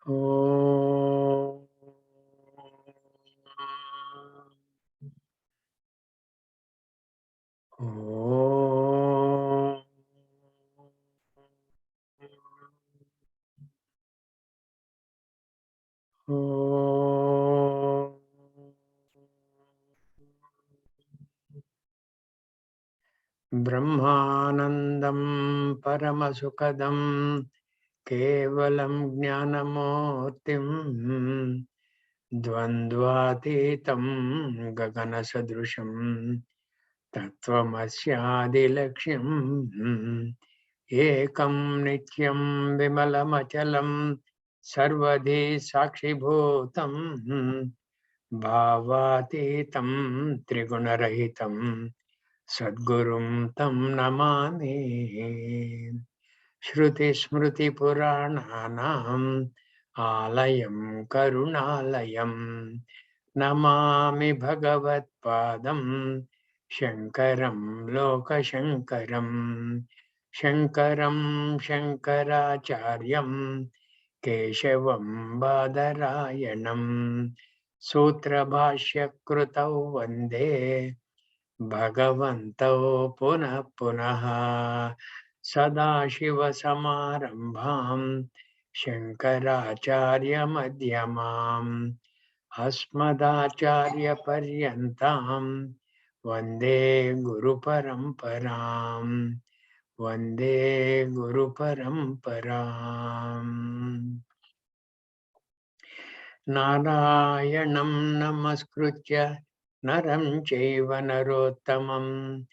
Om. Om. Om. Brahmanandam Paramasukadam Kevalam Jnanamurtim Dvandvatitam Gaganasadrusham Tattvamasyadilaksham Ekam Nityam Vimalamachalam Sarvadhi Sakshibhutam Bhavatitam Trigunarahitam Sadgurum Tam Namami Shruti Smriti Purananam Alayam Karunalayam Namami Bhagavat Padam Shankaram Loka Shankaram Shankaram Shankaracharyam Keshavam Badarayanam Sutra Bhashya Krutau Vande Bhagavantau Punah Punah Sadashivasamarambham Shankaracharya Madhyamam Asmadacharya Paryantam Vande Guru Paramparam Vande Guru Paramparam Narayanam Namaskritya Naram Chaiva Narottamam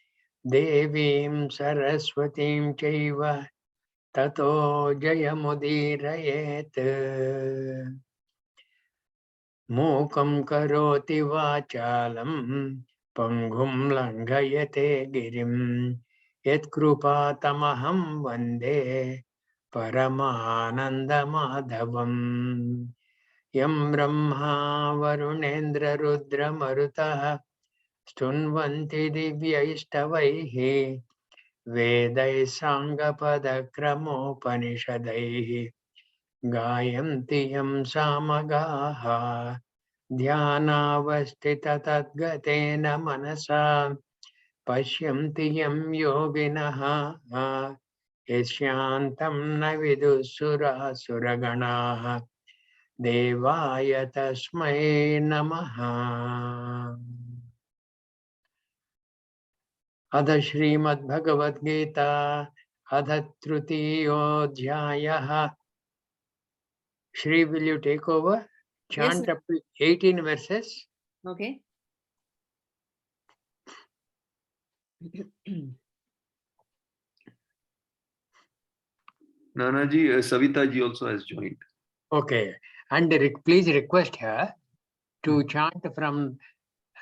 Devim Saraswatim Chaiva Tato Jayamudirayet Mukam Karoti Vachalam Pangum Langhayate Girim Yet Krupa Tamaham Vande Paramananda Madhavam Yam Brahma Varunendra Rudra Marutaha Stunvanti Divyaistavaihi Vedai Sangapadakramopanisadaihi Gayanti Yam Samagaha Dhyanavastita Tadgatena Manasa Pashyanti Yam Yoginaha Yashyantam Navidusura Suraganaha Devaya Tasmai Namaha. Adha Srimad Bhagavad Gita Adha Trutiyodhyayah. Shri, will you take over? Chant Yes, up to 18 verses. okay. Nanaji, Savita ji also has joined. Okay. And please request her to chant from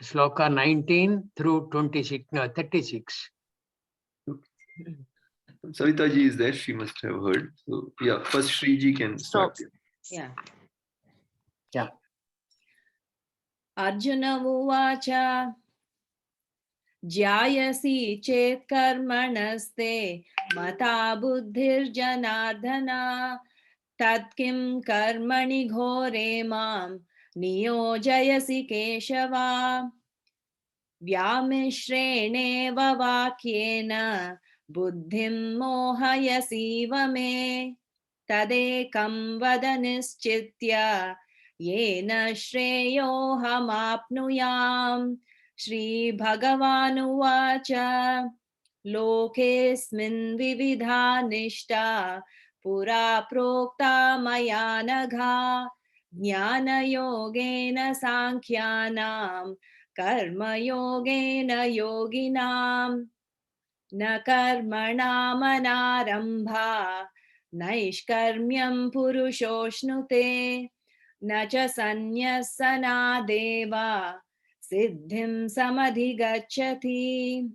Sloka 19 through 36. Savita ji is there, she must have heard. So yeah, first Shri ji can start. Yeah. Yeah. Arjuna Uvacha Jyayasi Chet Karmanaste Mata Buddhir Janardhana Tatkim Karmani Ghore Mam Niyojayasi Keshava Vyamishreneva Vakyena Buddhim Mohayasiva Me Tadekam Vadanischitya Yena Shreyohamapnuyam Shri Bhagavanuvacha Lokesmin Vividha Nishta Pura Prokta Maya Nagha Jnana Yogena Sankhyanam Karma Yogena Yoginam Na Karmanam Naishkarmyam Purushoshnute Na cha Sanyasana Deva Siddhim Samadhigacchati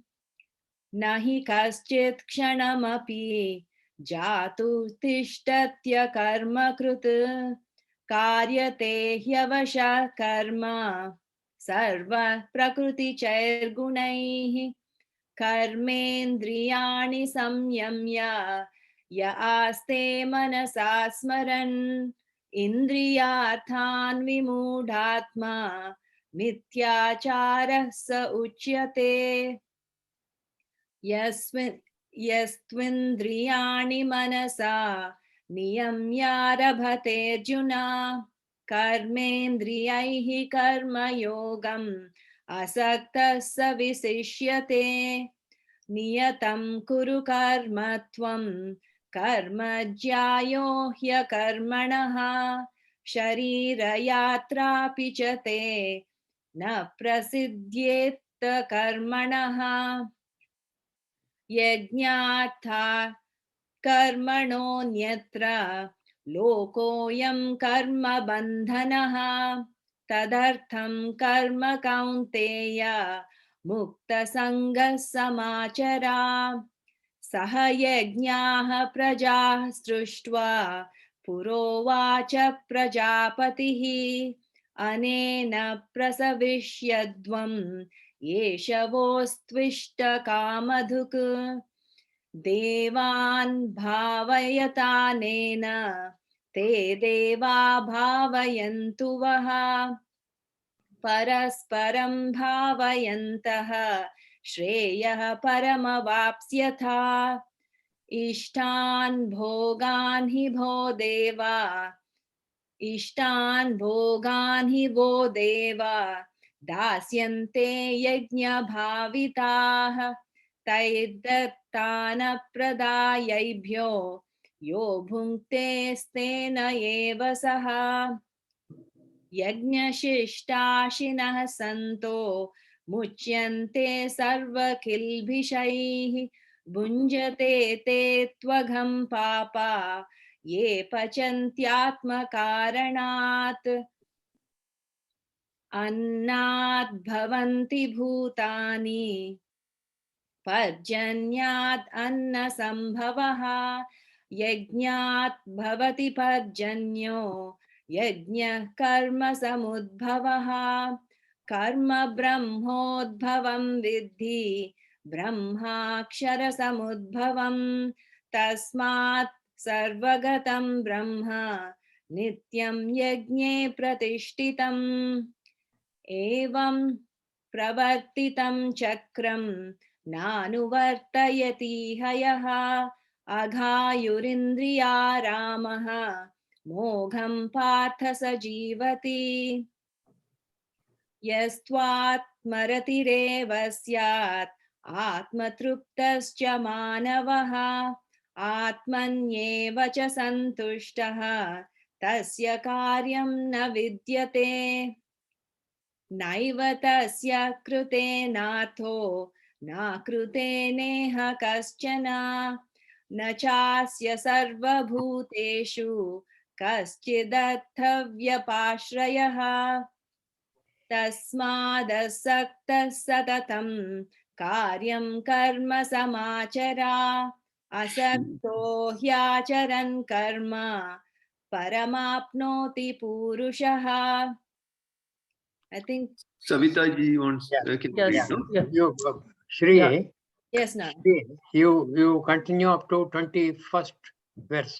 Nahi Kaschit Kshanamapi Jatu Tishtatya Karma Krut Karyate Hyavasha Karma Sarva Prakriti Chairgunaihi Karmendriyani Samyamya Ya Aste Manasa Smaran इन्द्रियार्थान् विमूढात्मा मिथ्याचारः स उच्यते यस्त्विन्द्रियाणि मनसा नियम्यारभतेऽर्जुन कर्मेन्द्रियैः कर्मयोगम् असक्तः स विशिष्यते नियतं कुरु कर्म त्वं कर्म ज्यायो ह्यकर्मणः शरीरयात्रापि च ते न प्रसिद्ध्येत् कर्मणः यज्ञार्था कर्मणोऽन्यत्र लोकोऽयं कर्म बन्धनः तदर्थं कर्म कौन्तेय मुक्तसङ्गः समाचरा सह यज्ञाः प्रजाः सृष्ट्वा पुरोवाच प्रजापतिः अनेन प्रसविष्यध्वम् एष वोस्त्विष्टकामधुक् देवान् भावयतानेन ते देवा भावयन्तु वः परस्परं भावयन्तः श्रेयः परमवाप्स्यथा इष्टान् भोगान् हि वो देवा दास्यन्ते यज्ञभाविताः तैर्दत्तानप्रदायैभ्यो यो भुङ्क्तेस्तेन एव सः यज्ञशिष्टाशिनः सन्तो मुच्यन्ते सर्वकिल्बिषैः भुञ्जते ते त्वघं पापा ये पचन्त्यात्मकारणात् अन्नात् भवन्ति भूतानि पर्जन्यात् अन्नसम्भवः यज्ञात् भवति पर्जन्यो यज्ञः कर्म समुद्भवः कर्म ब्रह्मोद्भवं विद्धि ब्रह्माक्षरसमुद्भवं तस्मात् सर्वगतं ब्रह्म नित्यं यज्ञे प्रतिष्ठितम् एवं प्रवर्तितं चक्रं नानुवर्तयति हयः अघायुरिन्द्रियारामः मोघं पार्थ स जीवति यस्त्वात्मरतिरेव स्यात् आत्मतृप्तश्च मानवः आत्मन्येव च सन्तुष्टः तस्य कार्यं न विद्यते नैव तस्य कृतेनार्थो न कृतेनेह कश्चन न चास्य सर्वभूतेषु कश्चिदर्थव्यपाश्रयः तस्मादसक्तः सततं कार्यं कर्म समाचरा असक्तो ह्याचरन् कर्म परमाप्नोति पूरुषः I think Savita ji wants Yeah. can Yes. read, no? Yes. You, Shri, Yeah. yes, no. Shri, you continue up to 21st verse.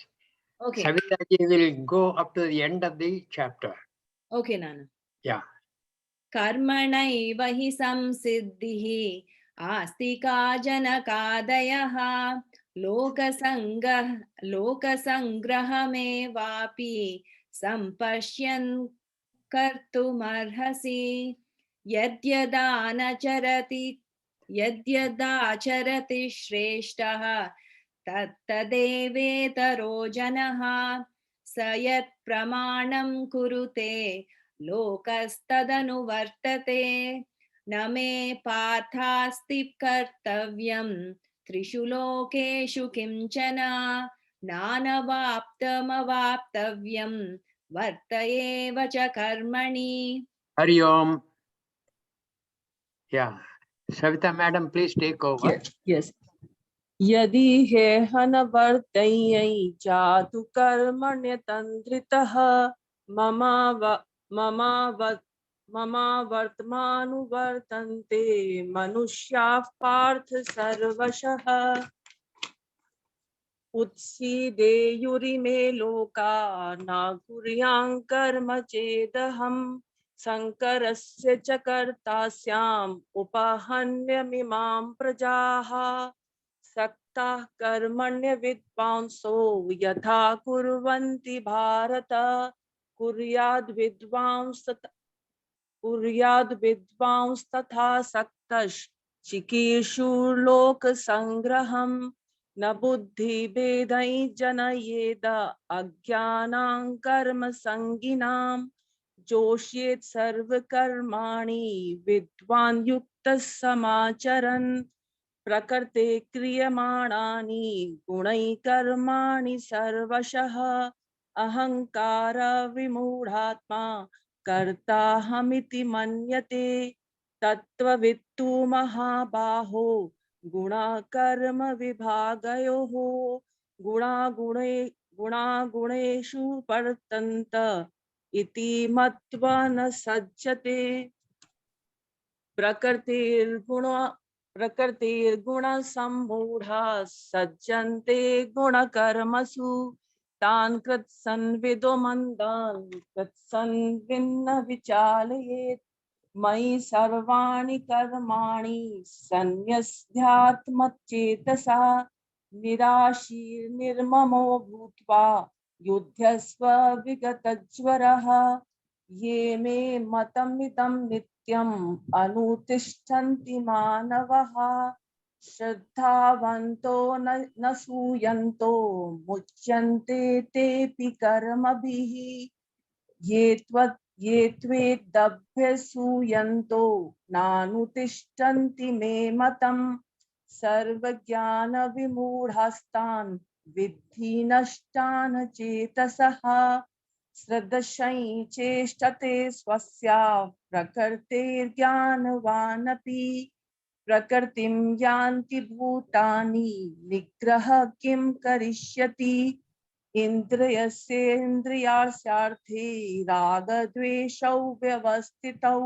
Okay, Savita ji will go up to the end of the chapter. okay, Nana. Yeah. कर्मणैव हि संसिद्धिः आस्तिका जनकादयः लोकसङ्ग्रहमेवापि सम्पश्यन् कर्तुमर्हसि यद्यदाचरति श्रेष्ठः तत्तदेवेतरो जनः स यत् प्रमाणं कुरुते लोकस्तदनुवर्तते न मे पार्थास्ति कर्तव्यं त्रिषु लोकेषु किंचन नानवाप्तमवाप्तव्यं वर्त एव च कर्मणि. Hari Om. Yeah. Savita madam, please take over. Yes. यदि हेहनवर्तयै जातु कर्मण्यतन्द्रितः ममावर्तमानुवर्तन्ते मनुष्याः पार्थ सर्वशः उत्सीदेयुरिमे लोका न कुर्यां कर्म चेदहम् शङ्करस्य च कर्तास्याम् उपहन्यमिमां प्रजाः सक्ताः कर्मण्य विद्वांसो यथा कुर्वन्ति भारत कुर्याद् विद्वांस्तथा सक्तश्चिकीर्षु लोकसङ्ग्रहम् न बुद्धिभेदै जनयेद अज्ञानां कर्म संगिनां जोष्येत् सर्वकर्माणि विद्वान् युक्तः समाचरन् प्रकृते क्रियमाणानि गुणैः कर्माणि सर्वशः अहंकार विमूढात्मा कर्ताहमिति मन्यते तत्त्ववित्तु महाबाहो गुणकर्म विभागयोः गुणागुणेषु वर्तन्त इति मत्वा न सज्जते प्रकृतिर्गुणसम्मूढा सज्जन्ते गुणकर्मसु तान् कृत्सन्विदो मन्दान् कृत्सन्विन्न विचालयेत् मयि सर्वाणि कर्माणि सन्न्यस्यात्मचेतसा निराशीर्निर्ममो भूत्वा युध्यस्व विगतज्वरः ये मे मतमिदं नित्यम् अनुतिष्ठन्ति मानवः श्रद्धावन्तो न सूयन्तो मुच्यन्ते तेऽपि कर्मभिः ये त्वेदभ्यसूयन्तो नानुतिष्ठन्ति मे मतम् सर्वज्ञानविमूढस्तान् विद्धि नष्टान् चेतसः श्रद्धयै चेष्टते स्वस्या प्रकृतेर्ज्ञानवानपि प्रकृतिं यान्ति भूतानि निग्रह किं करिष्यति इन्द्रियस्येन्द्रियार्थै रागद्वेषौ व्यवस्थितौ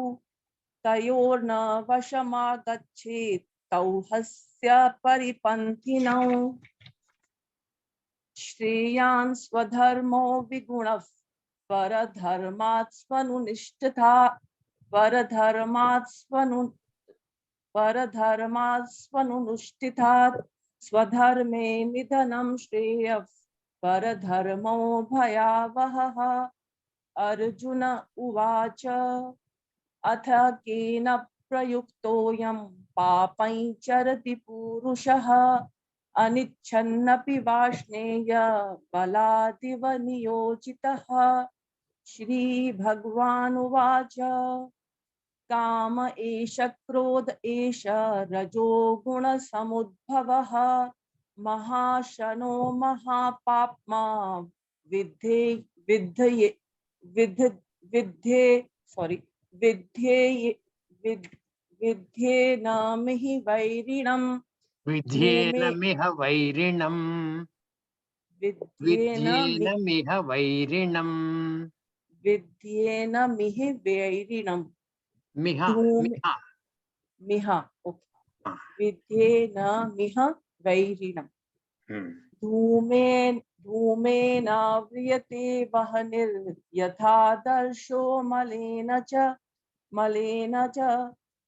तयोर्न वशमागच्छेत् तौ ह्यस्य परिपन्थिनौ श्रेयान् स्वधर्मो विगुणः परधर्मात्स्वनुष्ठितात् स्वधर्मे निधनं श्रेयः परधर्मो भयावहः अर्जुन उवाच अथ केन प्रयुक्तोऽयं पापं चरति पुरुषः अनिच्छन्नपि वाष्णेय बलादिव नियोजितः श्रीभगवानुवाच काम एष क्रोध एष रजो गुणसमुद्भवः महाशनो महापाप्मा विद्धे विद्धये विध्येनमिहि वैरिणम् विध्येनमिह वैरिणम् विध्येनमिह वैरिणम् विध्येनमिहि वैरिणम् मिह मिह मिह विध्येनमिह वैरिणम् धूमेनाव्रियते वह्निर्यथादर्शो मलेन च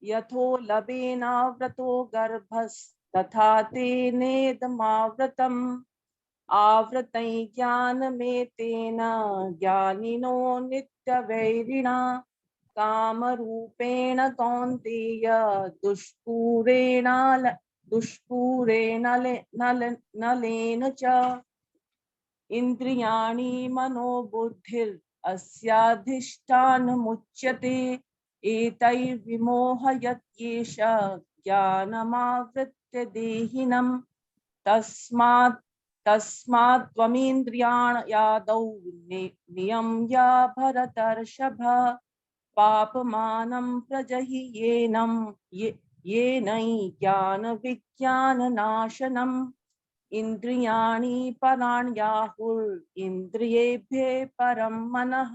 यथो लबेनावृतो गर्भस्तथा तेनेदमावृतम् आवृतं ज्ञानमेतेन ज्ञानिनो नित्यवैरिणा कामरूपेण कौन्तेय दुष्पूरेणलेन च इन्द्रियाणि मनोबुद्धिरस्याधिष्ठानमुच्यते एतैर्विमोहयत्येष ज्ञानमावृत्य देहिनम् तस्मात् त्वमिन्द्रियाणयादौ नियम्य भरतर्षभ पापमानं येनैज्ञानविज्ञाननाशनम् इन्द्रियाणि पराण्याहुरिन्द्रियेभ्यः परं मनः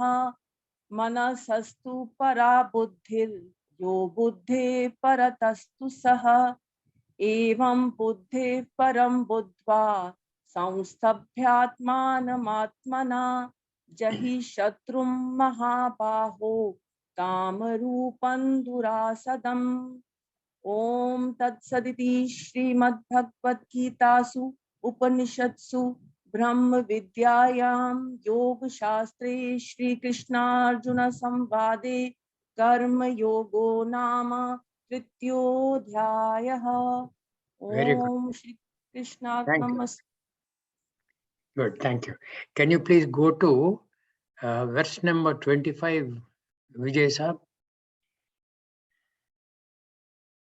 मनसस्तु परा बुद्धिर्यो बुद्धेः परतस्तु सः एवं बुद्धेः परं बुद्ध्वा संस्तभ्यात्मानमात्मना जहि शत्रुं महाबाहो कामरूपं दुरासदम्। ओम तत्सदिति श्रीमद्भगवद्गीतासु उपनिषत्सु ब्रह्म विद्यायां योग शास्त्रे श्री कृष्णार्जुन संवादे कर्म योगो नाम तृतीयोऽध्यायः। Very good. Om Shri Thank you. कृष्णार्पणमस्तु। Good. Thank you. Can you please go to verse number 25, Vijay Saab?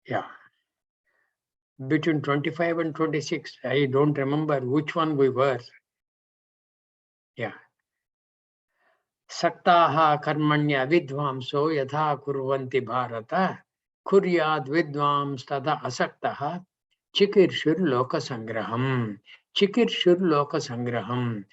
Yeah. Between 25 and 26, I don't remember which one we were. Yeah. Saktaha karmanya vidvamso yatha kurvanti bharata kuryad vidvams tada asaktaha chikirshur loka sangraham. Chikirshur loka sangraham.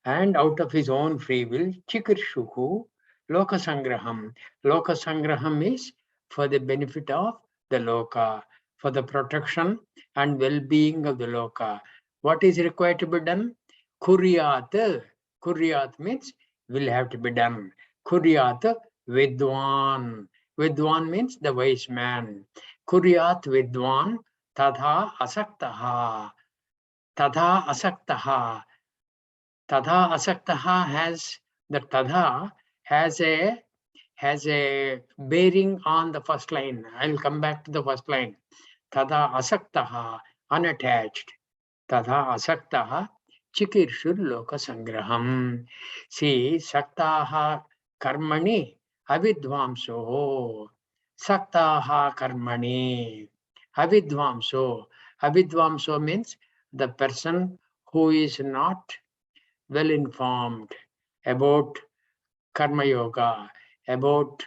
And out of his own free will, chikirshuku loka sangraham. Loka sangraham is for the benefit of the loka, for the protection and well-being of the loka. What is required to be done? Kuryat. Kuryat means will have to be done. Kuryat vidwan. Vidwan means the wise man. Kuryat vidwan tadha asaktaha. Tadha asaktaha. Tadha asaktaha has the tadha has a bearing on the first line. I'll come back to the first line. Tadha asaktaha, unattached. Tadha asaktaha chikirshur loka sangraham. See, saktaha karmani avidvamso. Saktaha karmani avidvamso. Avidvamso means the person who is not well informed about karma yoga, about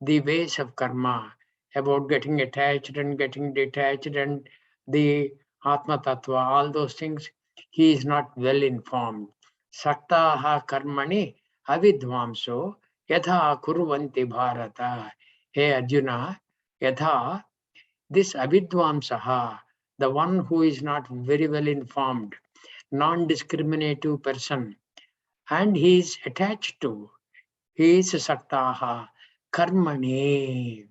the ways of karma, about getting attached and getting detached and the Atma Tattva, all those things, he is not well informed. Saktaha karmani avidvamso yatha kurvanti bharata. Hey Arjuna, yatha, this avidvamsaha, the one who is not very well informed, non-discriminative person, and he is attached to, he is saktaha karmani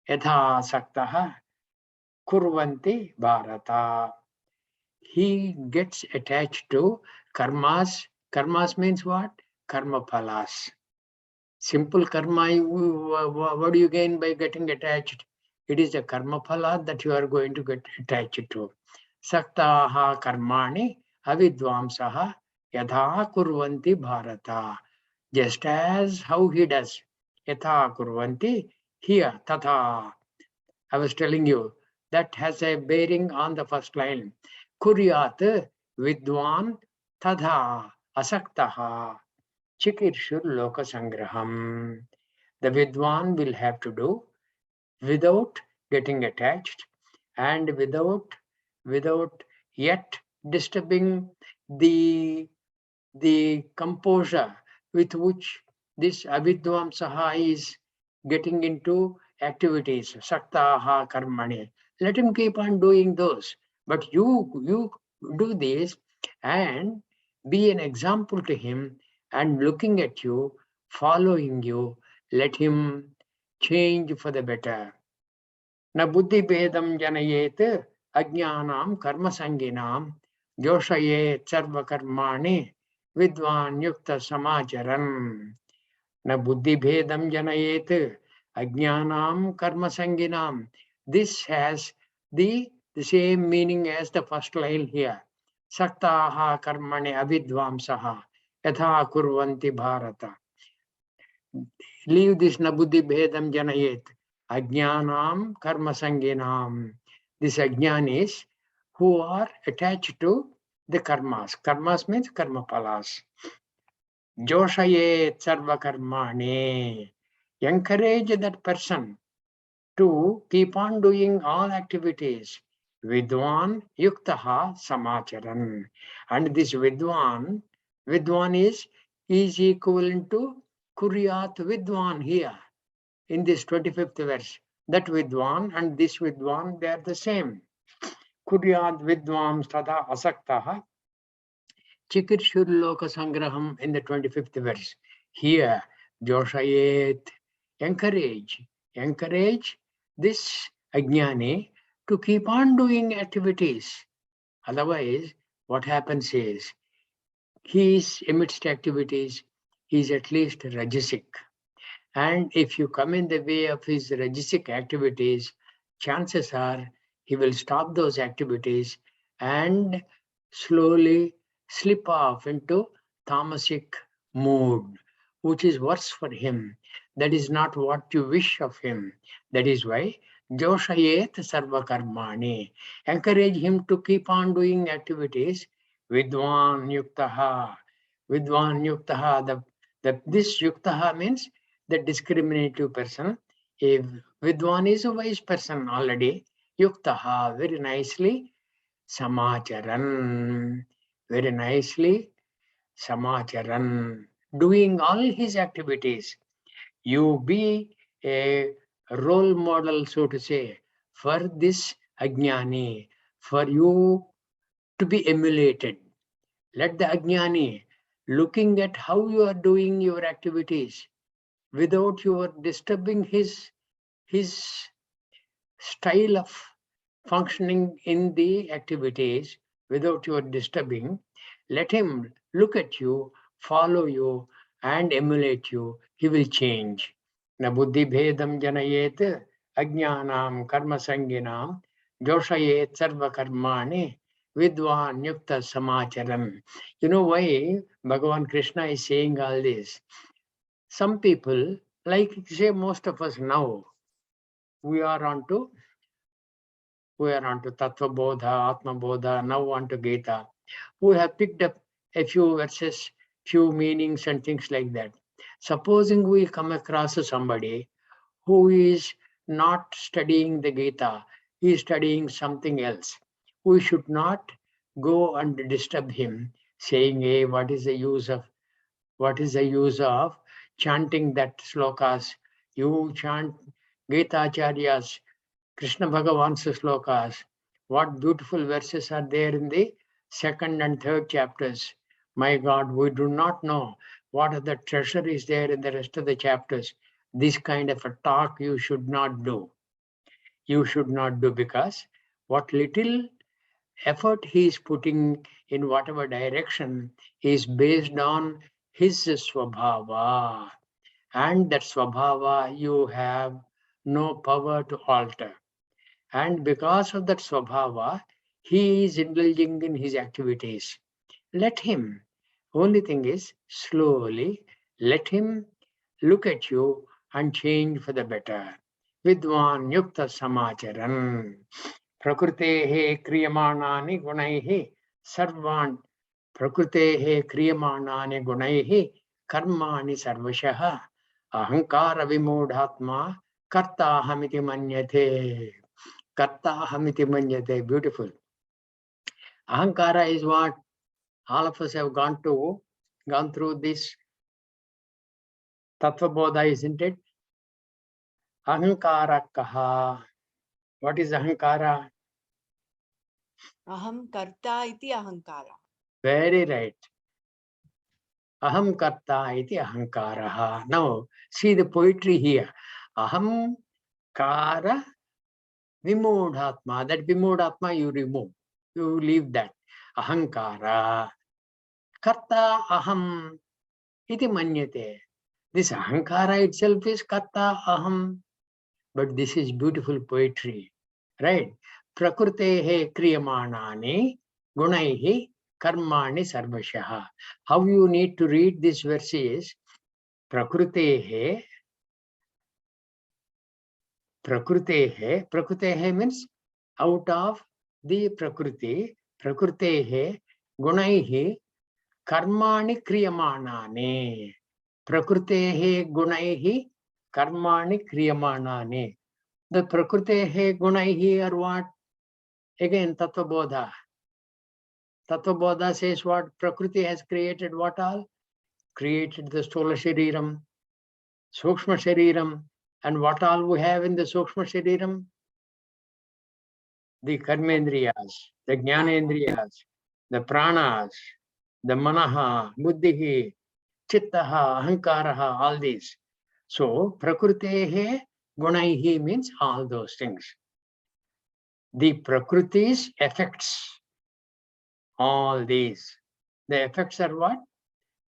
yatha saktaha kurvanti bharata. He gets attached to karmas. Karmas means what? Karma phalas. Simple karma, what do you gain by getting attached? It is a karma phala that you are going to get attached to. Saktaha karmani avidvamsaha yatha kurvanti bharata. Just as how he does. Yatha kurvanti, here, tatha. I was telling you, that has a bearing on the first line. Kuryat vidwan tadha asaktaha chikirshur loka sangraham. The vidwan will have to do without getting attached and without yet disturbing the composure with which this avidvamsaha is getting into activities, saktaha karmani. Let him keep on doing those. But you do this and be an example to him and looking at you, following you, let him change for the better. Na buddhi bedam janayet ajnanam karma sanginam joshayet sarva karmani vidvan yukta samacharam. Na buddhi bhedam janayet ajnanam karma sanginam. This has the same meaning as the first line here. Saktaha karmane avidvamsaha yatha kurvanti bharata. Leave this na buddhi bhedam janayet. Ajnanam karma sanginam. This ajnan is who are attached to the karmas. Karmas means karma palas. Joshayet sarva karmane. Encourage that person to keep on doing all activities. Vidwan yuktaha samacharan. And this vidwan is equivalent to kuryat vidwan here in this 25th verse. That vidwan and this vidwan, they are the same. Kuryat vidvam tada asaktaha Chikirshur Loka Sangraham in the 25th verse. Here, Joshayet, encourage this Ajnani to keep on doing activities. Otherwise, what happens is, he is amidst activities, he is at least rajasic. And if you come in the way of his rajasic activities, chances are he will stop those activities and slowly slip off into tamasic mood, which is worse for him. That is not what you wish of him. That is why Joshayet Sarva Karmani. Encourage him to keep on doing activities. Vidwan Yuktaha. Vidwan Yuktaha. This Yuktaha means the discriminative person. If Vidwan is a wise person already, Yuktaha, very nicely, Samacharan, very nicely, Samacharan, doing all his activities. You be a role model, so to say, for this Ajnani, for you to be emulated. Let the Ajnani, looking at how you are doing your activities, without you are disturbing his style of functioning in the activities, without your disturbing, let him look at you, follow you, and emulate you. He will change. Na buddhi bhedam janayet ajnanam karma sanginam joshayet sarva karmani vidwan yukta samacharam. You know why Bhagavan Krishna is saying all this? Some people, like say most of us now, we are onto Tattva Bodha, Atma Bodha, now onto Gita. We have picked up a few verses, few meanings and things like that. Supposing we come across somebody who is not studying the Gita, he is studying something else. We should not go and disturb him, saying, hey, what is the use of chanting that slokas? You chant Gita Acharya's, Krishna Bhagavan's slokas. What beautiful verses are there in the second and third chapters. My God, we do not know what other treasure is there in the rest of the chapters. This kind of a talk you should not do. You should not do, because what little effort he is putting in whatever direction is based on his swabhava. And that swabhava you have no power to alter. And because of that swabhava, he is indulging in his activities. Let him. Only thing is, slowly, let him look at you and change for the better. Vidwan yukta samacharan. Prakrutehe kriyamanani gunaihi sarvan. Prakrutehe kriyamanani gunaihi karmani sarvashaha. Ahankara vimodhatma karta hamiti manyate. Karta hamiti manyate. Beautiful. Ahankara is what all of us have gone through this Tattva Bodha, isn't it? Ahankara kaha. What is ahankara? Aham karta iti ahankara. Very right. Aham karta iti ahankaraha. Now, see the poetry here. Aham kara vimodhatma. That vimodhatma you remove. You leave that. Ahankara. Karta aham iti manyate. This ahankara itself is karta aham. But this is beautiful poetry. Right? Prakrutehe kriyamanani gunaihi karmani sarvashaha. How you need to read this verse is Prakrutehe means out of the Prakriti, Prakrutehe gunaihi karmani kriyamanani. Prakrutehe gunaihi karmani kriyamanani. The Prakrutehe gunaihi are what? Again, Tattva Bodha. Tattva Bodha says what? Prakriti has created what all? Created the Sthola Shariram, Sukshma Shariram, and what all we have in the Sukshma Shariram? The Karmendriyas, the Jnanendriyas, the Pranas, the manaha, buddhihi, chittaha, ahankaraha, all these. So, prakrutehe gunaihi means all those things. The prakriti's effects, all these. The effects are what?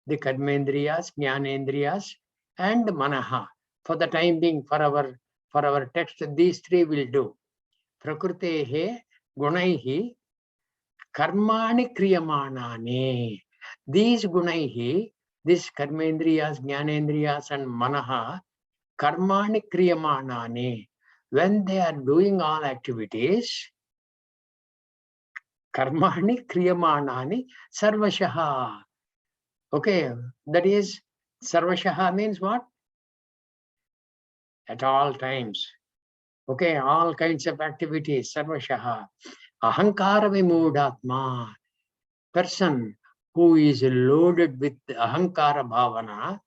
The karmendriyas, jnanendriyas, and manaha. For the time being, for our text, these three will do. Prakrutehe gunaihi karmani kriyamanani. These gunaihi, these karmendriyas, jnanendriyas, and manaha, karmani kriyamanani. When they are doing all activities, karmani kriyamanani sarvashaha. Okay, that is, sarvashaha means what? At all times. Okay, all kinds of activities, sarvashaha. Ahankara vimudhatma. Person who is loaded with ahankara bhavana,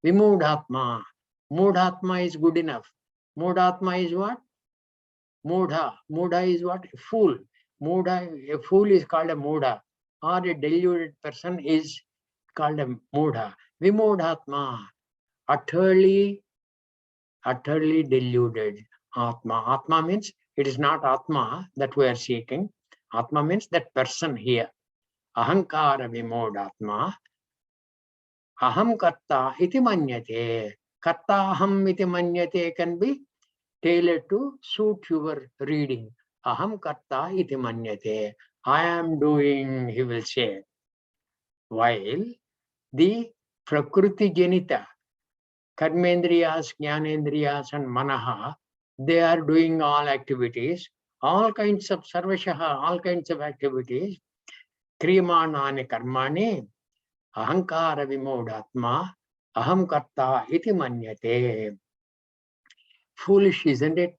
vimudhatma. Mudhatma is good enough. Mudhatma is what? Mudha. Mudha is what? A fool. Mudha, a fool is called a mudha, or a deluded person is called a mudha. Vimudhatma, utterly deluded. Atma. Atma means it is not Atma that we are seeking. Atma means that person here. Ahankara vimodhatma. Aham karta iti manyate. Karta aham iti manyate can be tailored to suit your reading. Aham karta iti manyate. I am doing, he will say. While the prakriti janita, karmendriyas, jnanendriyas, and manaha, they are doing all activities, all kinds of sarvashaha, all kinds of activities. Kriyamanani karmani, ahankara vimodhatma, aham karta iti manyate. Foolish, isn't it?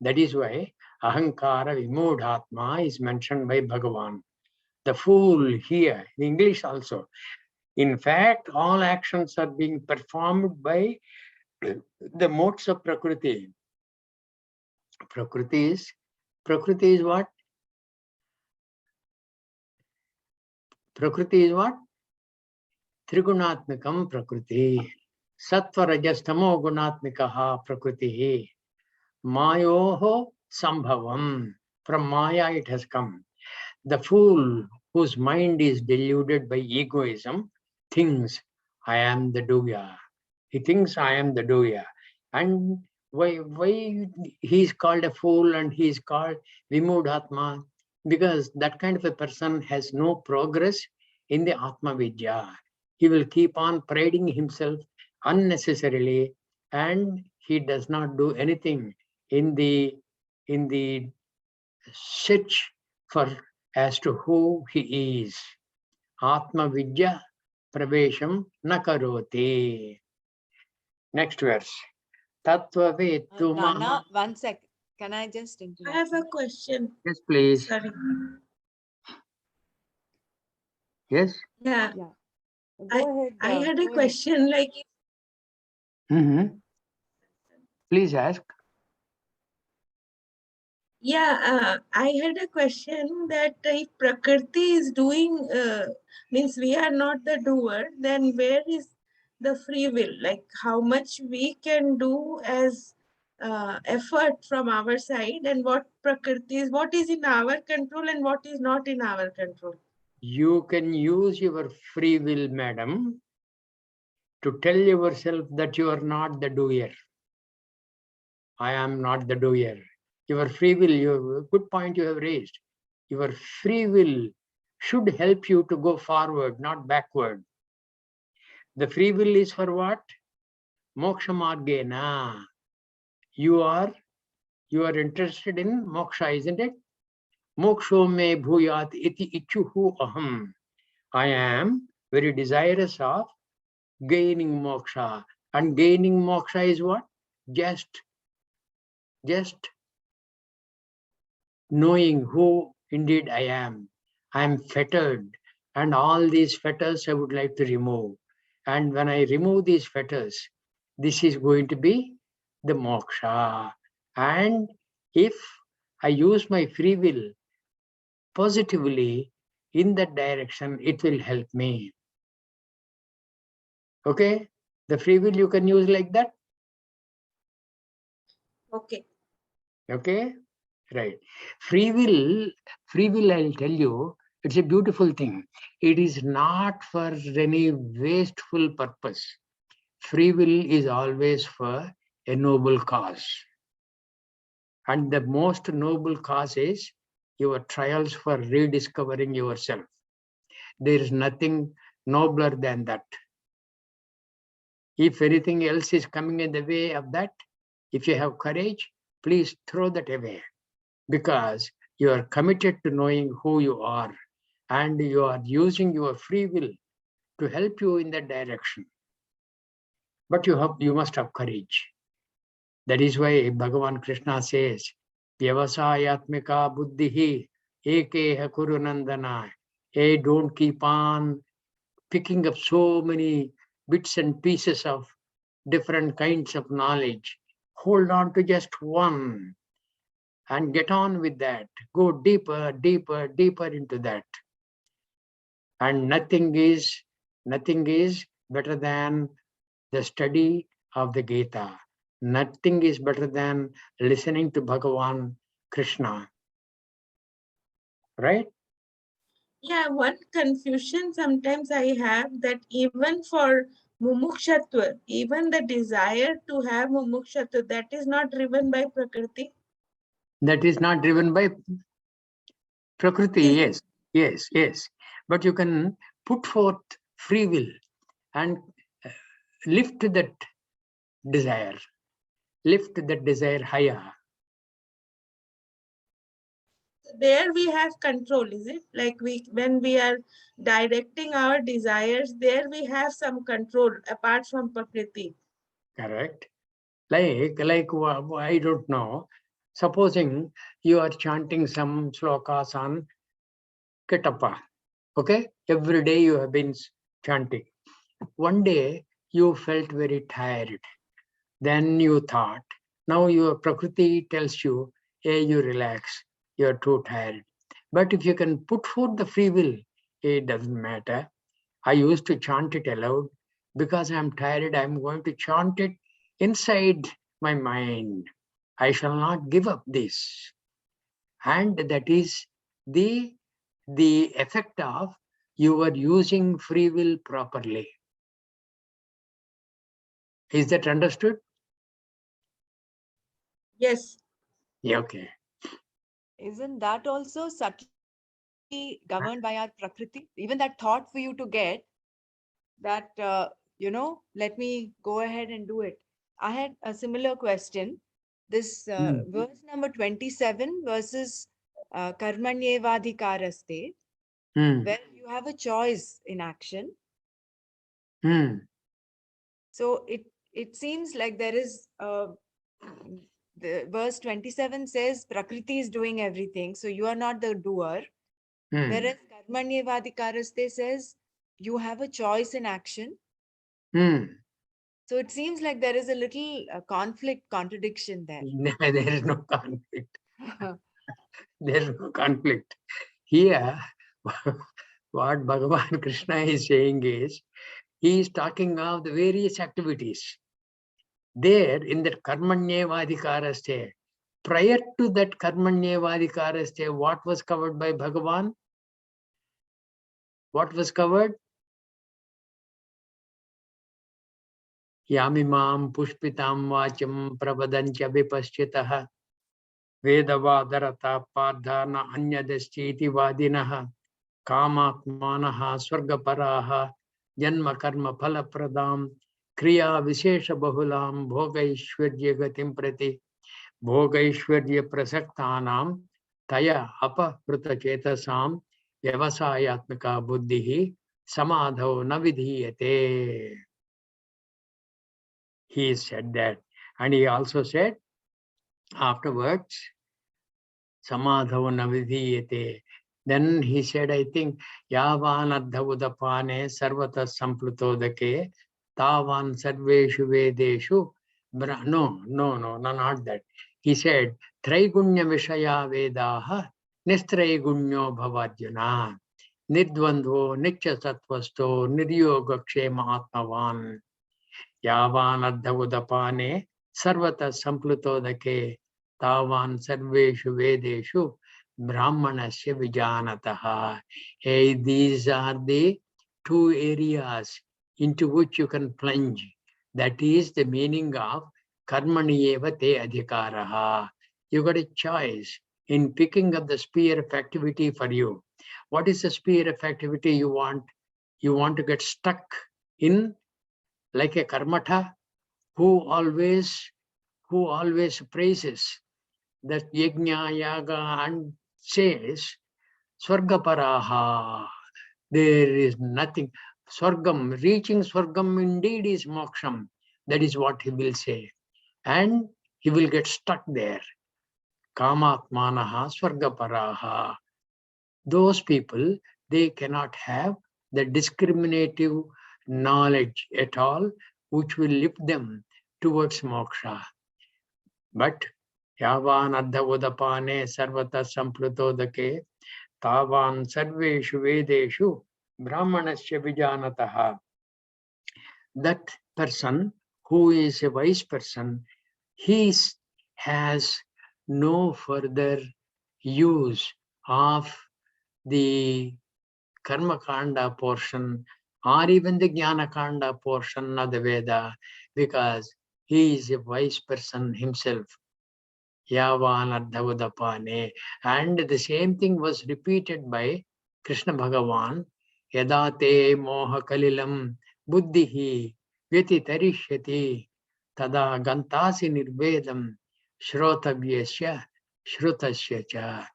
That is why ahankara vimodhatma is mentioned by Bhagavan. The fool here, in English also. In fact, all actions are being performed by the modes of Prakriti. Prakriti is what? Prakriti is what? Trigunatmikam Prakriti. Sattva rajastamo gunatmikaha Prakriti. Mayoho sambhavam. From Maya it has come. The fool whose mind is deluded by egoism thinks, I am the doer. He thinks I am the doer. And why he is called a fool and he is called Vimudhatma? Because that kind of a person has no progress in the Atma Vidya. He will keep on priding himself unnecessarily and he does not do anything in the search for as to who he is. Atma Vidya Pravesham Nakaroti. Next verse. Tattva Vetu Rana, 1 sec. Can I just I interrupt? have a question. Yes, please. Sorry. Yes. Yeah, Yeah. Go ahead. I had a go ahead. question like, Please ask. I had a question that if Prakriti is doing, means we are not the doer, then where is the free will? Like how much we can do as effort from our side, and what Prakriti is, what is in our control and what is not in our control. You can use your free will, madam, to tell yourself that you are not the doer. I am not the doer. Your free will, your good point you have raised. Your free will should help you to go forward, not backward. The free will is for what? Moksha margena. You are interested in moksha, isn't it? Moksho me bhuyat iti ichuhu aham. I am very desirous of gaining moksha. And gaining moksha is what? Just knowing who indeed I am. I am fettered, and all these fetters I would like to remove. And when I remove these fetters, this is going to be the moksha. And if I use my free will positively, in that direction, it will help me. Okay? The free will you can use like that. Okay. Okay? Right. Free will, I'll tell you, it's a beautiful thing. It is not for any wasteful purpose. Free will is always for a noble cause. And the most noble cause is your trials for rediscovering yourself. There is nothing nobler than that. If anything else is coming in the way of that, if you have courage, please throw that away, because you are committed to knowing who you are, and you are using your free will to help you in that direction. But you must have courage. That is why Bhagavan Krishna says, Vyavasayatmika buddhihi ekeha kuru nandana. Hey, don't keep on picking up so many bits and pieces of different kinds of knowledge. Hold on to just one and get on with that. Go deeper, deeper, deeper into that. And nothing is better than the study of the Gita. Nothing is better than listening to Bhagavan Krishna. Right? Yeah, one confusion sometimes I have, that even for mumukshatva, even the desire to have mumukshatva, that is not driven by Prakriti. That is not driven by Prakriti, Is yes. But you can put forth free will and lift that desire higher. there we have control, is it? Like when we are directing our desires, there we have some control apart from Prakriti. Correct. Like I don't know. Supposing you are chanting some slokas on Ketappa. Okay? Every day you have been chanting. One day you felt very tired. Then you thought, now your Prakriti tells you, hey, you relax, you're too tired. But if you can put forth the free will, it doesn't matter. I used to chant it aloud. Because I'm tired, I'm going to chant it inside my mind. I shall not give up this. And that is the effect of you are using free will properly. Is that understood? Yes. Yeah, okay. Isn't that also subtly governed by our Prakriti? Even that thought for you to get that, let me go ahead and do it. I had a similar question. This verse number 27 versus Karmanyevadhikaraste, where you have a choice in action. So it seems like there is the verse 27 says Prakriti is doing everything, so you are not the doer. Whereas Karmanyevadhikaraste says you have a choice in action. So it seems like there is a little contradiction there. There is no conflict. There is no conflict. Here, what Bhagavan Krishna is saying is, he is talking of the various activities. There, in that Karmanyevadhikaraste, prior to that Karmanyevadhikaraste, what was covered by Bhagavan? What was covered? Yamimam pushpitam vacham pravadancha vipaschitaha vedavadarata pardhana anyadaschiti vadinaha kamakmanaha swargaparaha janma karma phalapradam kriya vishesha bahulam bhogaishwarya gatim prati bhogaishwarya prasaktanam taya apahrita chetasam vyavasayatmika buddhihi samadho na vidhiyate. He said that. And he also said afterwards, samadho na vidhiyate. Then he said, I think, yavan adhavudapane sarvata samplutodake tavan sarveshu vedeshu. No, not that. He said, Traigunya Vishaya Vedaha Nistraigunya Bhavajana. Nirdvandho Nicha Sattvasto Niryoga Kshema Atmavan Yavan Ardha Udapane Sarvata Samplutodake Tavan Sarveshu Vedeshu Brahmanasya Vijanataha. Hey, these are the two areas into which you can plunge. That is the meaning of Karmani eva te adhikaraha. You got a choice in picking up the sphere of activity for you. What is the sphere of activity you want? You want to get stuck in like a karmata who always praises that yajna, yaga, and says, Swargaparaha. There is nothing. Swargam, reaching Swargam indeed is moksham. That is what he will say. And he will get stuck there. Kamatmanaha Swargaparaha. Those people, they cannot have the discriminative knowledge at all, which will lift them towards moksha. But Yavan Ardha Udapane Sarvata Samplutodake Tavan Sarveshu Vedeshu Brahmanasya Vijanataha. That person who is a wise person, he has no further use of the Karma Kanda portion or even the Jnana Kanda portion of the Veda, because he is a wise person himself. Yavan Ardha Udapane. And the same thing was repeated by Krishna Bhagavan. Yadate moha kalilam buddhihi vyatitarishyati tada gantasi nirvedam shrotavyasya shrutasya cha.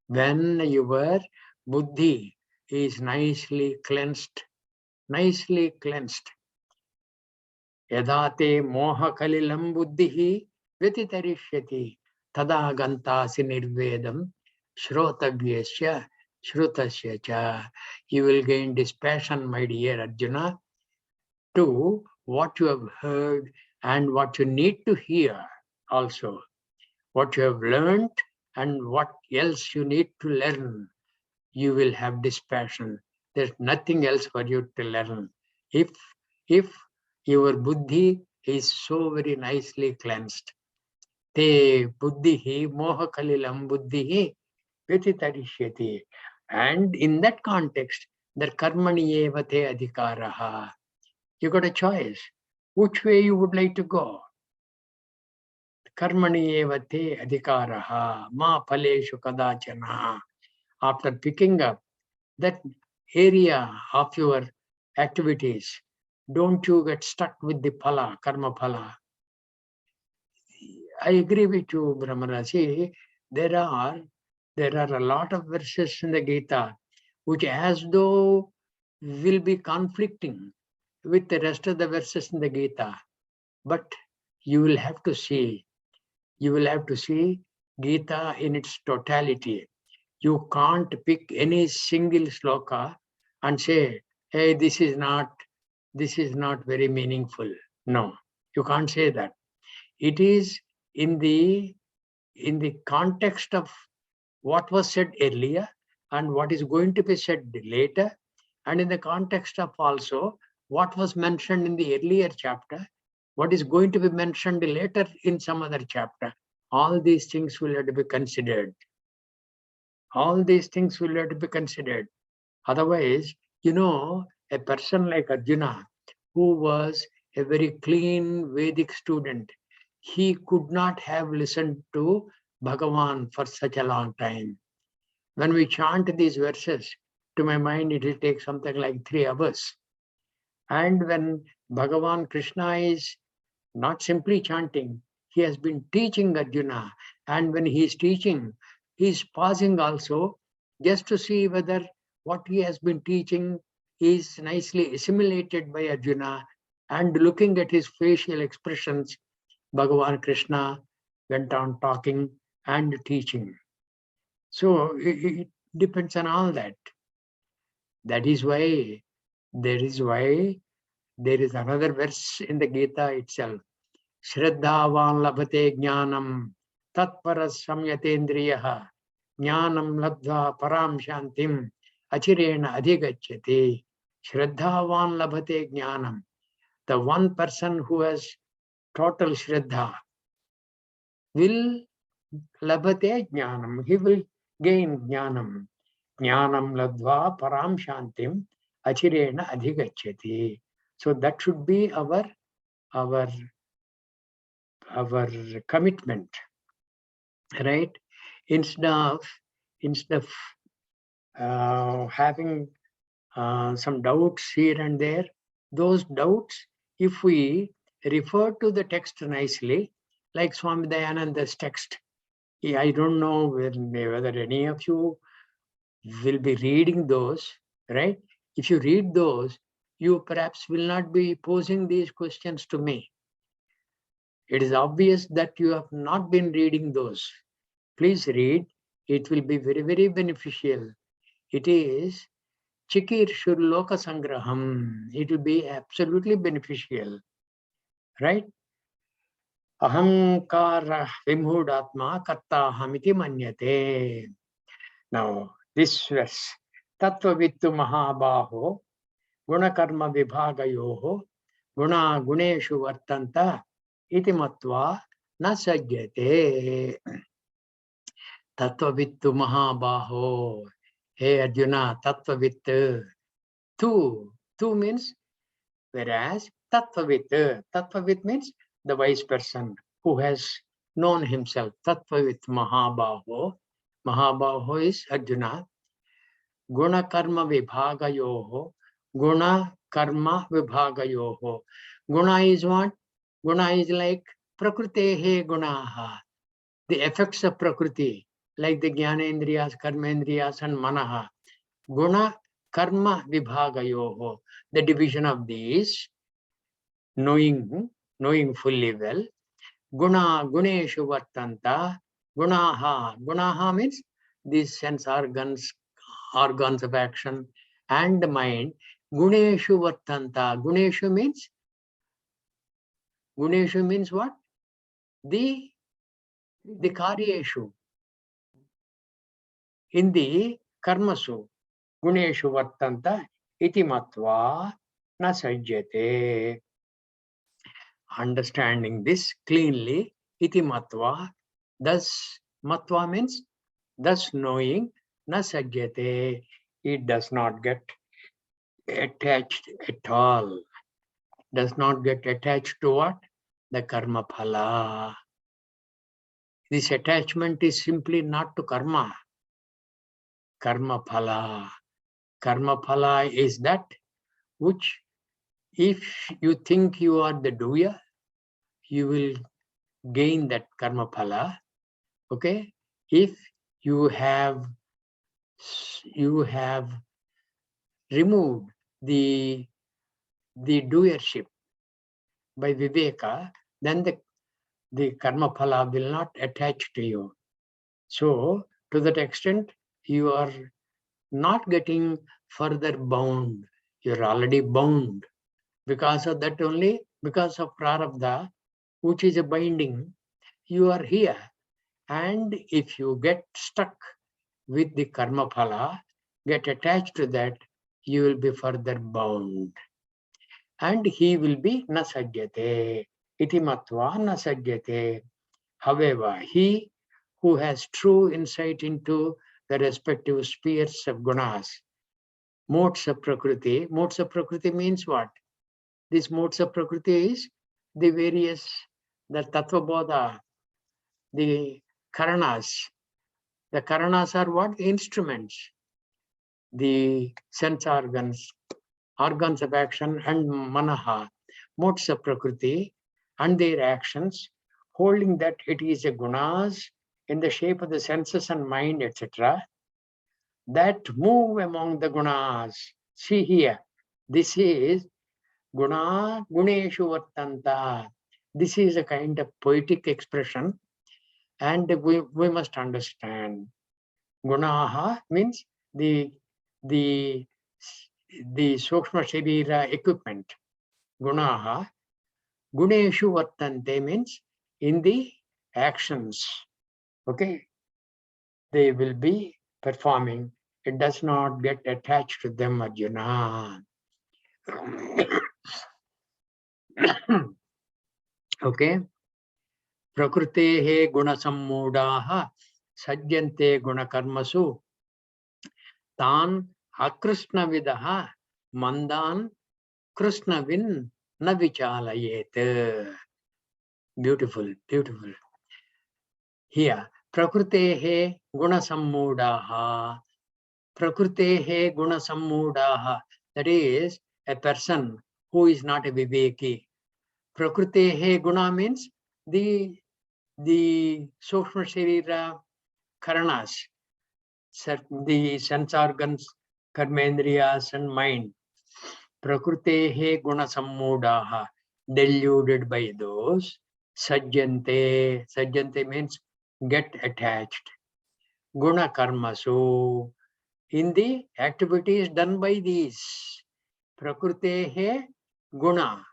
When your buddhi is nicely cleansed, Yadate moha kalilam buddhihi vyatitarishyati tada gantasi nirvedam shrotavyasya shrutasya cha. You will gain dispassion, my dear Arjuna, to what you have heard and what you need to hear also. What you have learned and what else you need to learn. You will have dispassion. There's nothing else for you to learn. If your buddhi is so very nicely cleansed. Te buddhihi moha kalilam buddhihi vyatitarishyati. And in that context, the karmani eva te adhikaraha. You got a choice. Which way you would like to go? Karmani eva te adhikaraha ma phaleshu kadachana. After picking up that area of your activities, don't you get stuck with the phala, karma phala. I agree with you, Brahmarasi. There are a lot of verses in the Gita which as though will be conflicting with the rest of the verses in the Gita. But you will have to see Gita in its totality. You can't pick any single sloka and say, hey, this is not very meaningful. No, you can't say that. It is in the context of what was said earlier and what is going to be said later, and in the context of also what was mentioned in the earlier chapter, what is going to be mentioned later in some other chapter. All these things will have to be considered. Otherwise, a person like Arjuna, who was a very clean Vedic student, he could not have listened to Bhagavan for such a long time. When we chant these verses, to my mind, it will take something like 3 hours. And when Bhagavan Krishna is not simply chanting, he has been teaching Arjuna. And when he is teaching, he is pausing also just to see whether what he has been teaching is nicely assimilated by Arjuna, and looking at his facial expressions, Bhagavan Krishna went on talking and teaching. So it depends on all that. That is why there is another verse in the Gita itself. Shraddhavan labhate jnanam tatparas samyatendriyaha jnanam labdha param shantim achirena adhigachyati. Shraddhavan labhate jnanam. The one person who has total shraddha will labhate jnanam. He will gain jnanam. Jnanam ladva param shantim achirena adhigachyati. So that should be our commitment, right? Instead of having some doubts here and there, those doubts, if we refer to the text nicely, like Swami Dayananda's text, I don't know whether any of you will be reading those, right? If you read those, you perhaps will not be posing these questions to me. It is obvious that you have not been reading those. Please read. It will be very, very beneficial. It is Chikir Loka Sangraham. It will be absolutely beneficial. Right? Ahamkara Vimhudatma Katta Hamiti Manyate. Now, this verse. Tattva Vittu Mahabaho Gunakarma Vibhagayoho Guna Guneshu Vartanta Iti Matva Na Sajyate. Tattvavittu Mahabaho. Hey Arjuna, Tattvavittu. Two means whereas Tattvavit. Tattvavit means the wise person who has known himself. Tattvavit Mahabaho. Mahabaho is Arjuna. Guna Karma Vibhagayoho. Guna Karma Vibhagayoho. Guna is what? Guna is like Prakritehe Gunaha. The effects of Prakriti, like the Jnanendriyas, Karmendriyas, and Manaha. Guna, Karma, Vibhagayoho. The division of these, knowing fully well. Guna, Guneshu Vartanta. Gunaha. Gunaha means these sense organs of action, and the mind. Guneshu Vartanta. Guneshu means what? The Karyeshu. In the Karmasu. Guneshu Vartanta iti matva na sajyate. Understanding this cleanly, iti matva, thus matva means thus knowing, na sajyate, it does not get attached at all. Does not get attached to what? The karma phala. This attachment is simply not to karma. Karma phala. Karma phala is that which, if you think you are the doer, you will gain that karma phala. Okay? If you have removed the doership by viveka, then the karma phala will not attach to you. So, to that extent, you are not getting further bound. You're already bound. Because of that only, because of prarabdha, which is a binding, you are here. And if you get stuck with the karma phala, get attached to that, you will be further bound. And he will be na sajyate. Iti matva na sajyate. However, he who has true insight into the respective spheres of gunas, modes of prakriti. Modes of prakriti means what? This modes of prakriti is the various, the tattva bodha, the karanas. The karanas are what? The instruments, the sense organs of action, and manaha, modes of prakriti, and their actions, holding that it is a gunas in the shape of the senses and mind, etc., that move among the gunas. See here, this is guna guneshu vartanta. This is a kind of poetic expression, and we must understand. Gunaha means the sukshma sharira equipment. Gunaha. Guneshu vartante means in the actions. Okay. They will be performing it does not get attached to them, Arjuna. Okay. Prakrutehe guna sammudaha sajjante guna karmasu tan akrishna vidaha mandan krishnavin na vichalayet. Beautiful, beautiful. Here, prakrutehe guna sammudaha. Prakrutehe guna sammudaha. That is a person who is not a viveki. Prakrutehe guna means the Sukshma Sharira Karanas, the sense organs, karmendriyas and mind. Prakrutehe guna sammudaha, deluded by those. Sajjante, sajjante means get attached. Guna karmasu, in the activities done by these. Prakrutehe guna,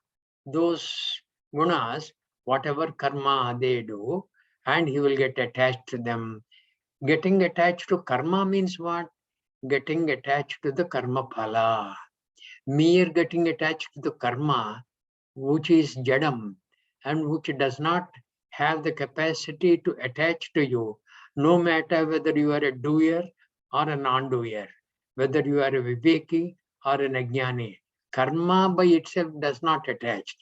those gunas, whatever karma they do, and he will get attached to them. Getting attached to karma means what? Getting attached to the karma phala. Mere getting attached to the karma, which is jadam, and which does not have the capacity to attach to you, no matter whether you are a doer or a non-doer, whether you are a viveki or an ajnani. Karma by itself does not attach.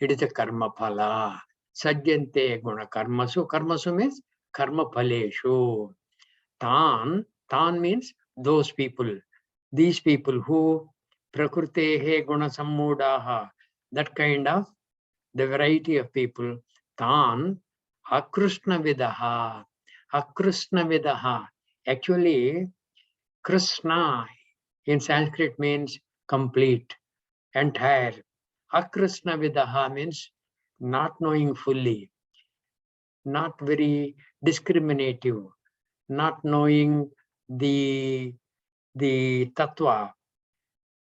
It is a karma phala. Sajjante guna karmasu. Karmasu means karma phaleshu. Tan means those people. These people who prakrutehe guna sammudaha. That kind of the variety of people. Tan akrishna vidaha. Akrishna vidaha. Actually, Krishna in Sanskrit means complete, entire. Akrishna vidaha means not knowing fully, not very discriminative, not knowing the tattva.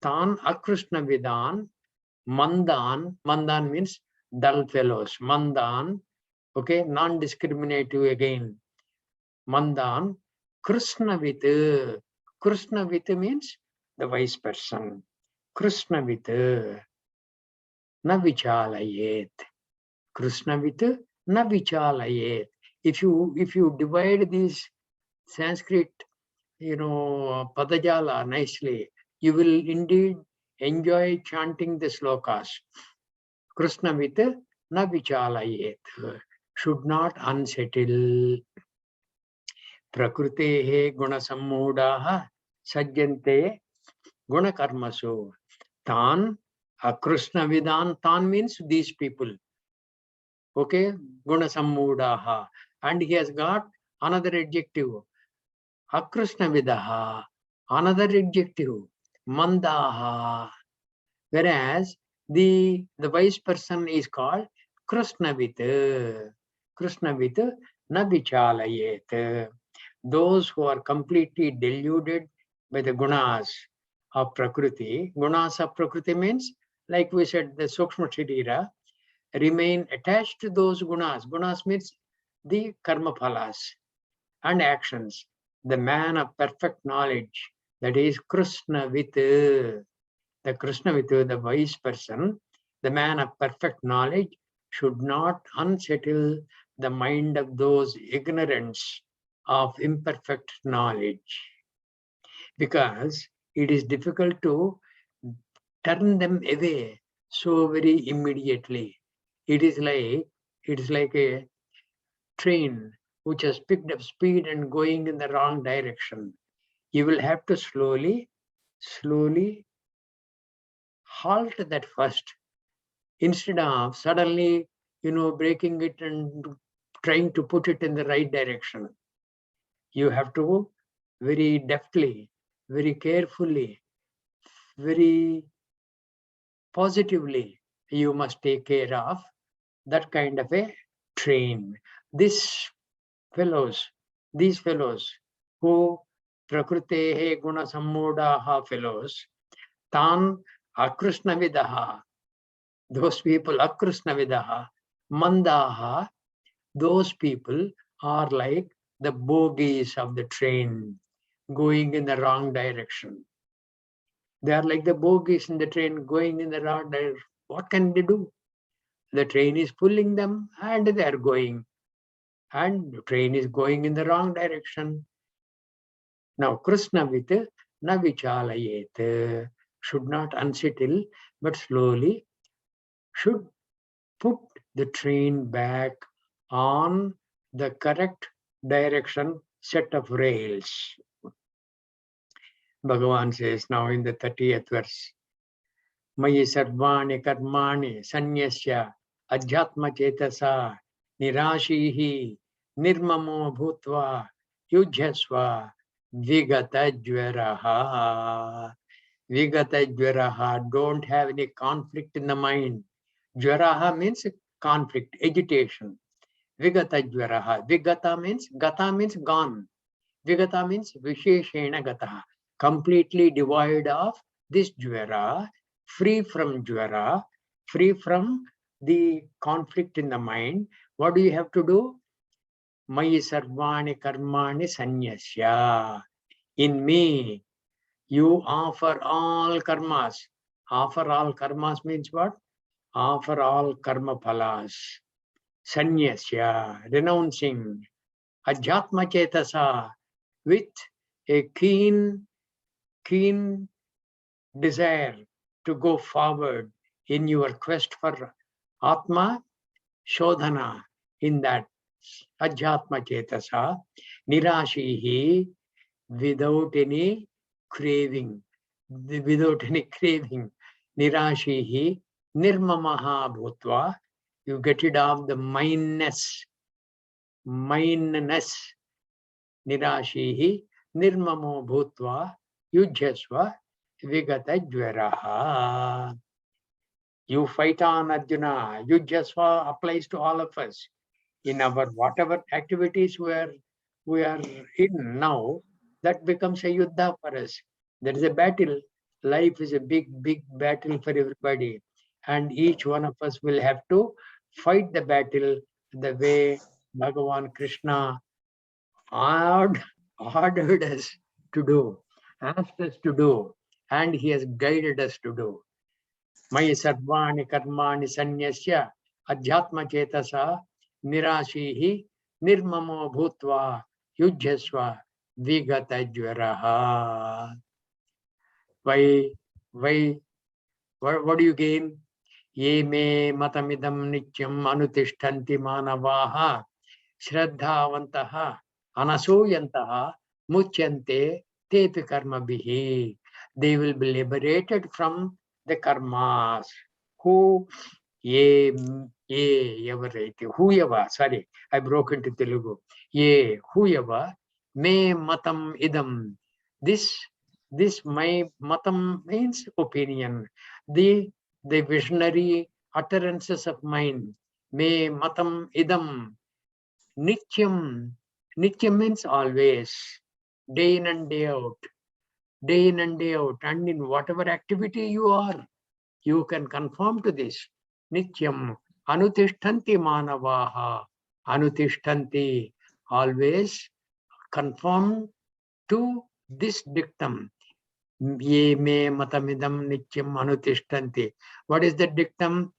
Tan akrishna vidan, mandan means dull fellows. Mandan, okay, non-discriminative again. Mandan, krishnavit. Krishnavit means the wise person. Krishnavit na vichalayet. Krishnavit na vichalayet. If you divide these Sanskrit, padajala nicely, you will indeed enjoy chanting the slokas. Krishnavit na vichalayet. Should not unsettle. Prakrutehe guna sammudaha sajjante guna karmasu. Tan akrishna vidan. Tan means these people. Okay, guna sammudaha. And he has got another adjective. Akrishna vidaha. Another adjective. Mandaha. Whereas the wise person is called krishnavit. Krishnavit na vichalayet. Those who are completely deluded by the gunas of Prakriti. Gunas of Prakriti means, like we said, the Sukshma Sharira, remain attached to those gunas. Gunas means the karma phalas and actions. The man of perfect knowledge, that is Krishnavit, the Krishnavit, the wise person, the man of perfect knowledge, should not unsettle the mind of those ignorants of imperfect knowledge, because it is difficult to turn them away so very immediately. It is like a train which has picked up speed and going in the wrong direction. You will have to slowly halt that first, instead of suddenly breaking it and trying to put it in the right direction. You have to very deftly, very carefully, very positively, you must take care of that kind of a train. These fellows who prakrutehe guna sammudaha fellows, tan akrishna vidaha, those people akrishna vidaha, mandaha, those people are like the bogies of the train. going in the wrong direction. They are like the bogies in the train going in the wrong direction. What can they do? The train is pulling them and they are going. And the train is going in the wrong direction. Now, Krishna with na vichalayet should not unsettle, but slowly should put the train back on the correct direction set of rails. Bhagavan says now in the 30th verse, Mayi sarvani karmani sanyasya adhyatma chetasa nirashihi nirmamo bhutva yujhasva vigata jvaraha. Vigata jvaraha, don't have any conflict in the mind. Jvaraha means conflict, agitation. Vigata jvaraha. Vigata means, gata means gone. Vigata means visheshena gata. Completely devoid of this jvara, free from jvara, free from the conflict in the mind. What do you have to do? Mayi sarvani karmani sanyasya. In me, you offer all karmas. Offer all karmas means what? Offer all karma phalas. Sanyasya, renouncing. Adhyatma chetasa, with a keen desire to go forward in your quest for Atma Shodhana, in that Adhyatma chetasa, nirashihi, without any craving, nirashihi, nirmamaha bhutva, you get rid of the mindness, nirashihi, nirmamo bhutva, yujhasva, vigata jvaraha. You fight on, Arjuna. Yujhasva applies to all of us. In our whatever activities we are in now, that becomes a yuddha for us. There is a battle. Life is a big battle for everybody. And each one of us will have to fight the battle the way Bhagavan Krishna ordered us to do, asked us to do, and he has guided us to do. Mayi sarvani karmani sanyasya adhyatma chetasa nirashihi nirmamo bhutva yujhasva vigata jvaraha. What do you gain? Ye me matamidam nityam anutishtanti manavaha shraddhavantaha anasuyantaha muchyante tepi karmabhihi. They will be liberated from the karmas. Who? Whoever, sorry, I broke into Telugu. Whoever, me matam idam. This my matam means opinion. The visionary utterances of mine. Me matam idam. Nityam. Nityam means always. Day in and day out. Day in and day out. And in whatever activity you are, you can conform to this. Nityam anutishtanti manavaha. Anutishtanti, always conform to this dictum. Ye me matamidam nityam anutishtanti. What is the dictum?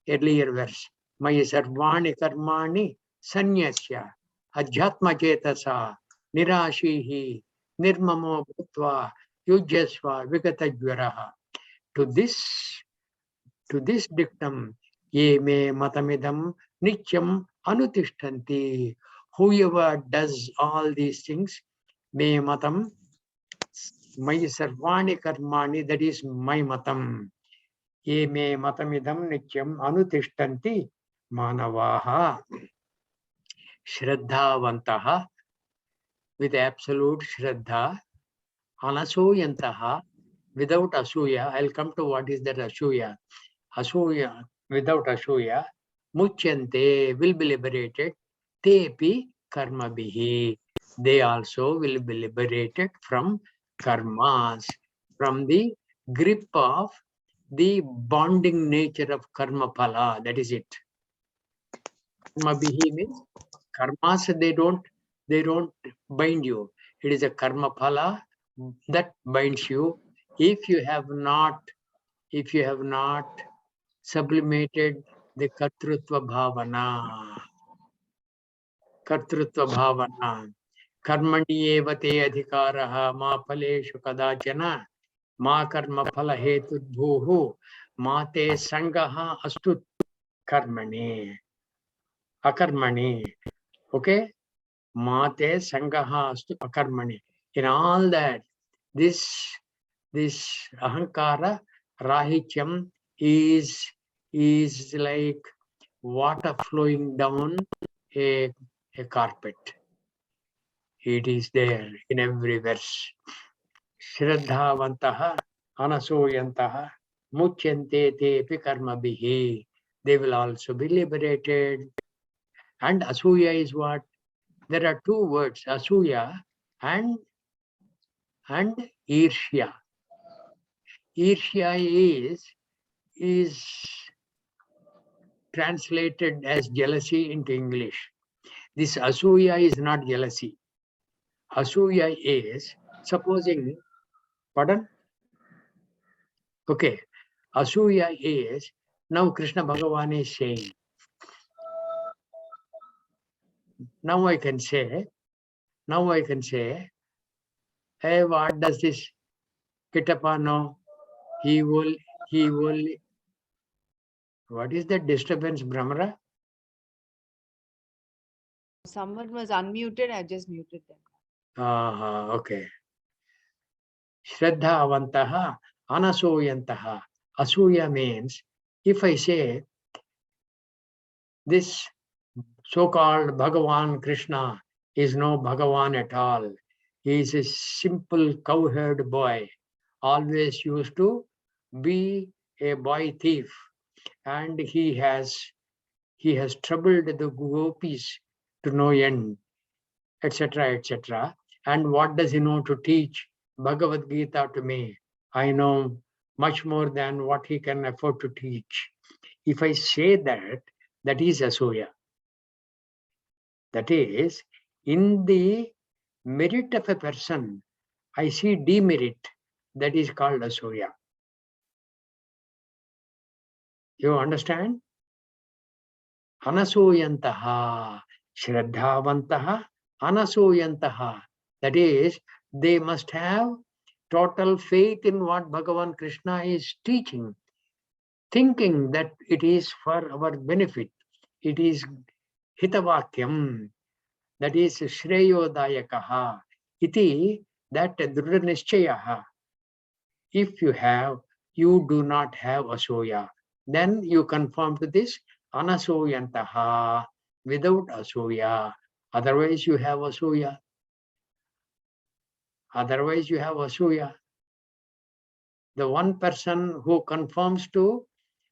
Earlier verse. Mayi sarvani karmani sanyasya adhyatma chetasa nirashihi nirmamo bhutva yujhasva vigata jvaraha. To this dictum, ye me matamidam nityam anutishtanti. Whoever does all these things, me matam, my sarvani karmani, that is my matam. Ye me matamidam nityam anutishtanti manavaha shraddhavantaha, with absolute shraddha, anasuyantaha, without asuya. I'll come to what is that asuya. Asuya, without asuya, muchyante, will be liberated, tepi karmabhihi, they also will be liberated from karmas, from the grip of the bonding nature of karma phala. That is it. Karmabhihi means karmas, they don't bind you. It is a karma phala that binds you. If you have not sublimated the kartrutva bhavana. Karmani eva te adhikaraha ma phaleshu kadachana ma karma phala hetudbhuhu ma te sangaha astu karmani. Akarmani. Okay? Ma te sangaha astu akarmani. In all that, this ahankara rahityam is like water flowing down a carpet. It is there in every verse. Shraddhavantaha anasoyantaha muchyante tepi karmabhihi. They will also be liberated. And asuya is what? There are two words, asuya and irshya. Irshya is translated as jealousy into English. This asuya is not jealousy. Asuya is supposing, pardon? Okay. Asuya is, now Krishna Bhagavan is saying, now I can say, hey, what does this Kitapa know? He will, what is that disturbance, Brahmara? Someone was unmuted, I just muted them. Okay. Shraddha avantaha anasoyantaha. Asuya means, if I say, this so-called Bhagavan Krishna is no Bhagavan at all. He is a simple cowherd boy, always used to be a boy thief, and he has troubled the gopis to no end, etc., etc. And what does he know to teach? Bhagavad Gita to me. I know much more than what he can afford to teach. If I say that, that is asuya. That is, in the merit of a person, I see demerit. That is called asuya. You understand? Anasuyantaha, shraddhavantaha, anasuyantaha. That is, they must have total faith in what Bhagavan Krishna is teaching, thinking that it is for our benefit. It is hitavakyam. That is shreyodayakaha. Iti, that drudhanishchayaha. If you do not have asuya, then you conform to this anasoyantaha, without asuya. Otherwise you have asuya. The one person who conforms to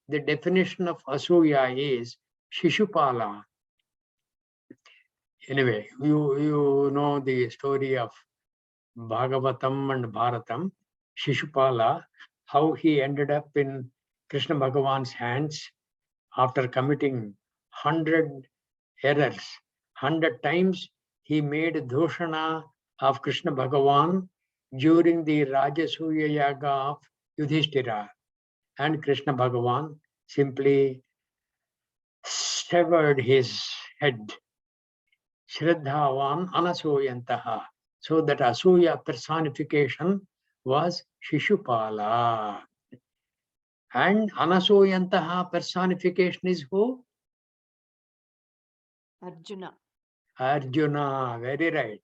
the definition of asuya is Shishupala. Anyway, you know the story of Bhagavatam and Bharatam. Shishupala, how he ended up in Krishna Bhagavan's hands after committing 100 errors. 100 times he made dhoshana of Krishna Bhagavan during the Rajasuya Yaga of Yudhishthira. And Krishna Bhagavan simply severed his head. Shraddhavan anasoyantaha. So that asuya personification was Shishupala. And anasoyantaha personification is who? Arjuna. Arjuna, very right.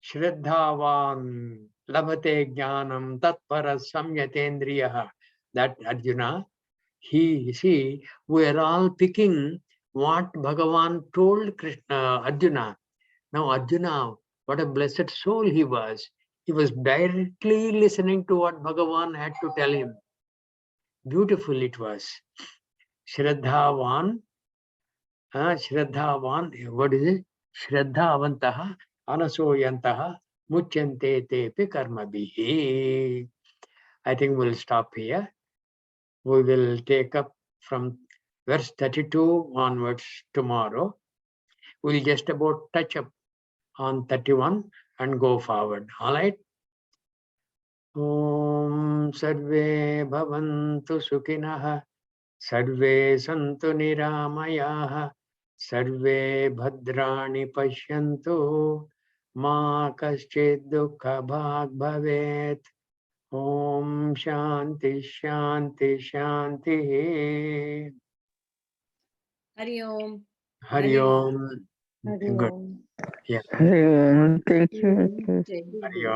Shraddhavan labhate jnanam tatpara samyatendriyaha. That Arjuna, we are all picking what Bhagavan told Arjuna. Now Arjuna, what a blessed soul he was. He was directly listening to what Bhagavan had to tell him. Beautiful it was. Shraddhavan, what is it? Shraddhavantaha, anasoyantaha, muchyante tepi karmabhihi. I think we'll stop here. We will take up from verse 32 onwards tomorrow. We'll just about touch up on 31 and go forward. All right. Om Sarve Bhavantu Sukhinah, Sarve Santu Niramayah, Sarve Bhadrani Pashyantu, Ma Kaschid Dukha Bhag Bhavet. Om Shanti Shanti Shanti. Hari Om. Hari Om. Good. Yeah. Hari Om. Thank you. Jai Guru. Hari Om.